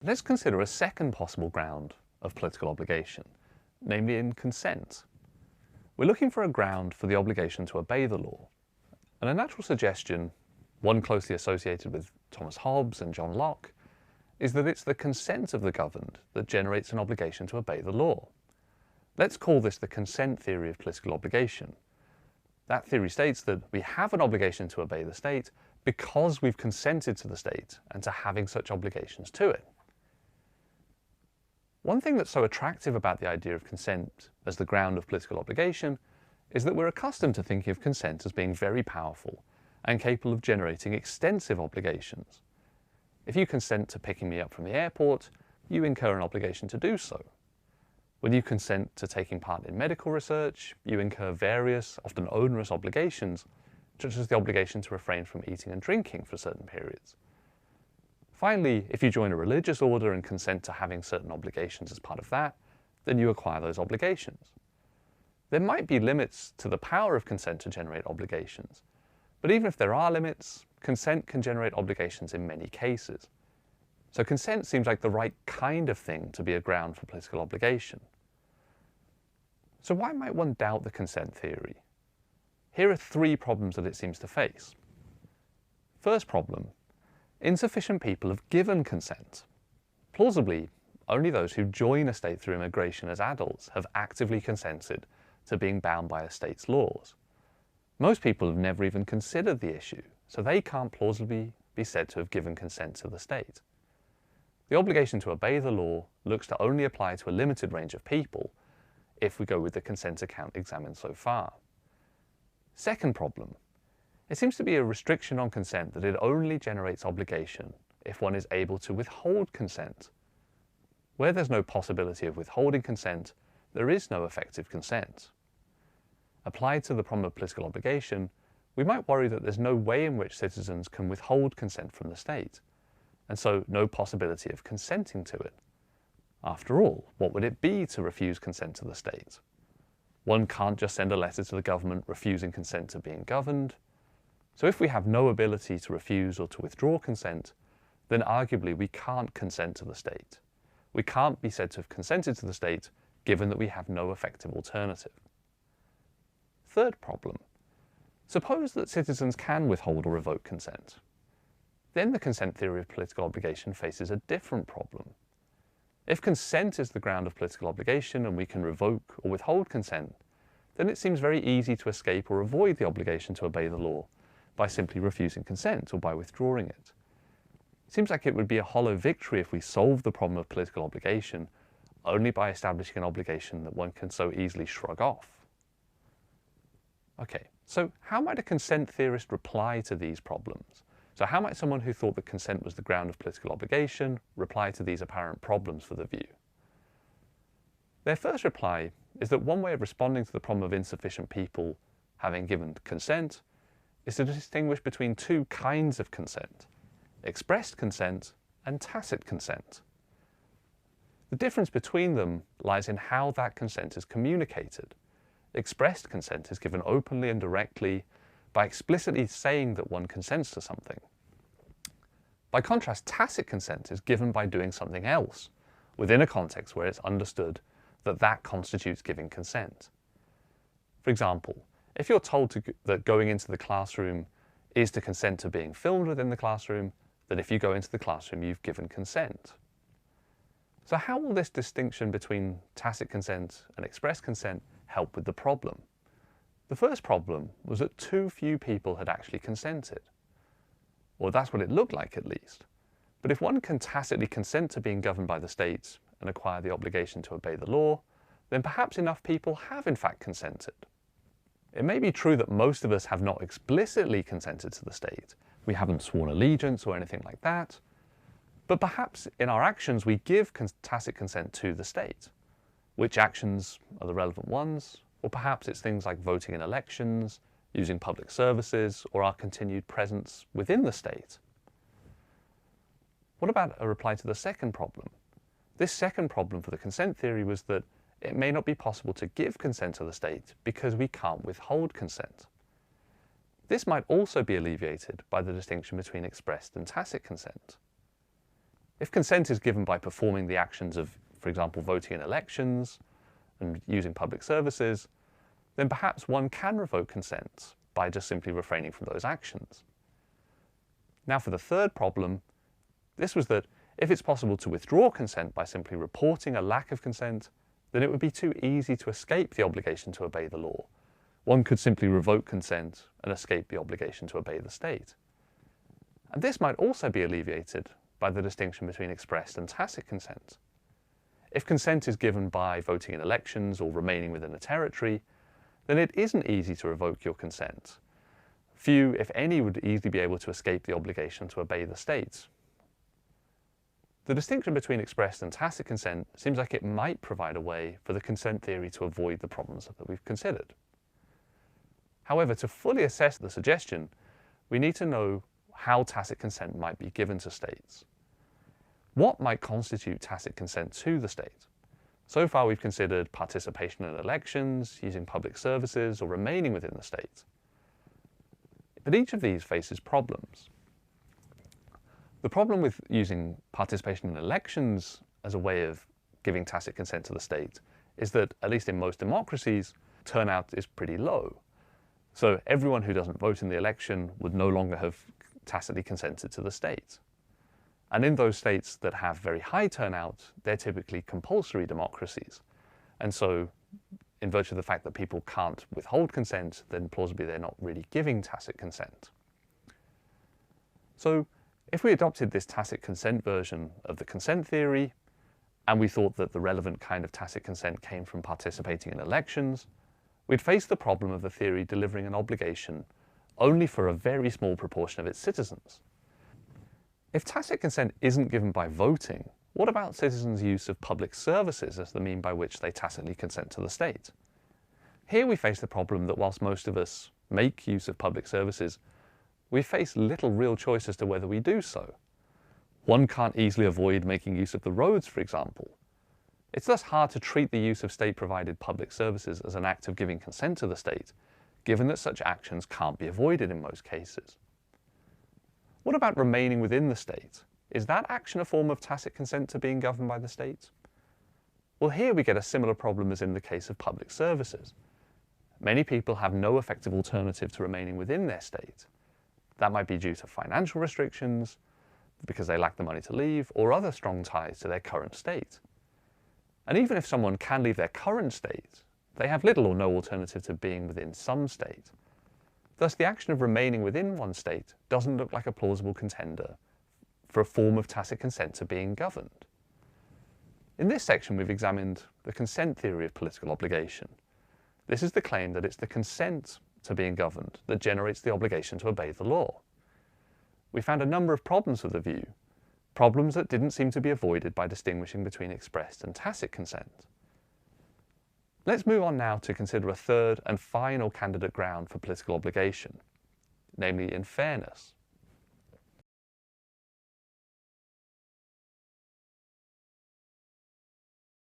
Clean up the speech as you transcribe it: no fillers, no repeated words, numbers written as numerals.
Let's consider a second possible ground of political obligation, namely in consent. We're looking for a ground for the obligation to obey the law. And a natural suggestion, one closely associated with Thomas Hobbes and John Locke, is that it's the consent of the governed that generates an obligation to obey the law. Let's call this the consent theory of political obligation. That theory states that we have an obligation to obey the state because we've consented to the state and to having such obligations to it. One thing that's so attractive about the idea of consent as the ground of political obligation is that we're accustomed to thinking of consent as being very powerful and capable of generating extensive obligations. If you consent to picking me up from the airport, you incur an obligation to do so. When you consent to taking part in medical research, you incur various, often onerous obligations, such as the obligation to refrain from eating and drinking for certain periods. Finally, if you join a religious order and consent to having certain obligations as part of that, then you acquire those obligations. There might be limits to the power of consent to generate obligations, but even if there are limits, consent can generate obligations in many cases. So consent seems like the right kind of thing to be a ground for political obligation. So why might one doubt the consent theory? Here are three problems that it seems to face. First problem, insufficient people have given consent. Plausibly, only those who join a state through immigration as adults have actively consented to being bound by a state's laws. Most people have never even considered the issue, so they can't plausibly be said to have given consent to the state. The obligation to obey the law looks to only apply to a limited range of people if we go with the consent account examined so far. Second problem, it seems to be a restriction on consent that it only generates obligation if one is able to withhold consent. Where there's no possibility of withholding consent, there is no effective consent. Applied to the problem of political obligation, we might worry that there's no way in which citizens can withhold consent from the state, and so no possibility of consenting to it. After all, what would it be to refuse consent to the state? One can't just send a letter to the government refusing consent to being governed. So if we have no ability to refuse or to withdraw consent, then arguably we can't consent to the state. We can't be said to have consented to the state given that we have no effective alternative. Third problem, suppose that citizens can withhold or revoke consent. Then the consent theory of political obligation faces a different problem. If consent is the ground of political obligation and we can revoke or withhold consent, then it seems very easy to escape or avoid the obligation to obey the law by simply refusing consent or by withdrawing it. It seems like it would be a hollow victory if we solve the problem of political obligation only by establishing an obligation that one can so easily shrug off. Okay, so how might a consent theorist reply to these problems? So how might someone who thought that consent was the ground of political obligation reply to these apparent problems for the view? Their first reply is that one way of responding to the problem of insufficient people having given consent is to distinguish between two kinds of consent, expressed consent and tacit consent. The difference between them lies in how that consent is communicated. Expressed consent is given openly and directly by explicitly saying that one consents to something. By contrast, tacit consent is given by doing something else within a context where it's understood that that constitutes giving consent. For example, if you're told that going into the classroom is to consent to being filmed within the classroom, then if you go into the classroom, you've given consent. So how will this distinction between tacit consent and express consent help with the problem? The first problem was that too few people had actually consented. Or that's what it looked like, at least. But if one can tacitly consent to being governed by the state and acquire the obligation to obey the law, then perhaps enough people have in fact consented. It may be true that most of us have not explicitly consented to the state. We haven't sworn allegiance or anything like that. But perhaps in our actions we give tacit consent to the state. Which actions are the relevant ones? Or perhaps it's things like voting in elections, using public services, or our continued presence within the state. What about a reply to the second problem? This second problem for the consent theory was that it may not be possible to give consent to the state because we can't withhold consent. This might also be alleviated by the distinction between expressed and tacit consent. If consent is given by performing the actions of, for example, voting in elections and using public services, then perhaps one can revoke consent by just simply refraining from those actions. Now for the third problem, this was that if it's possible to withdraw consent by simply reporting a lack of consent, then it would be too easy to escape the obligation to obey the law. One could simply revoke consent and escape the obligation to obey the state. And this might also be alleviated by the distinction between expressed and tacit consent. If consent is given by voting in elections or remaining within a territory, then it isn't easy to revoke your consent. Few, if any, would easily be able to escape the obligation to obey the state. The distinction between expressed and tacit consent seems like it might provide a way for the consent theory to avoid the problems that we've considered. However, to fully assess the suggestion, we need to know how tacit consent might be given to states. What might constitute tacit consent to the state? So far we've considered participation in elections, using public services, or remaining within the state. But each of these faces problems. The problem with using participation in elections as a way of giving tacit consent to the state is that, at least in most democracies, turnout is pretty low. So everyone who doesn't vote in the election would no longer have tacitly consented to the state. And in those states that have very high turnout, they're typically compulsory democracies. And so, in virtue of the fact that people can't withhold consent, then plausibly they're not really giving tacit consent. So, if we adopted this tacit consent version of the consent theory, and we thought that the relevant kind of tacit consent came from participating in elections, we'd face the problem of the theory delivering an obligation only for a very small proportion of its citizens. If tacit consent isn't given by voting, what about citizens' use of public services as the mean by which they tacitly consent to the state? Here we face the problem that whilst most of us make use of public services, we face little real choice as to whether we do so. One can't easily avoid making use of the roads, for example. It's thus hard to treat the use of state-provided public services as an act of giving consent to the state, given that such actions can't be avoided in most cases. What about remaining within the state? Is that action a form of tacit consent to being governed by the state? Well, here we get a similar problem as in the case of public services. Many people have no effective alternative to remaining within their state. That might be due to financial restrictions, because they lack the money to leave, or other strong ties to their current state. And even if someone can leave their current state, they have little or no alternative to being within some state. Thus, the action of remaining within one state doesn't look like a plausible contender for a form of tacit consent to being governed. In this section, we've examined the consent theory of political obligation. This is the claim that it's the consent to being governed that generates the obligation to obey the law. We found a number of problems with the view, problems that didn't seem to be avoided by distinguishing between expressed and tacit consent. Let's move on now to consider a third and final candidate ground for political obligation, namely in fairness.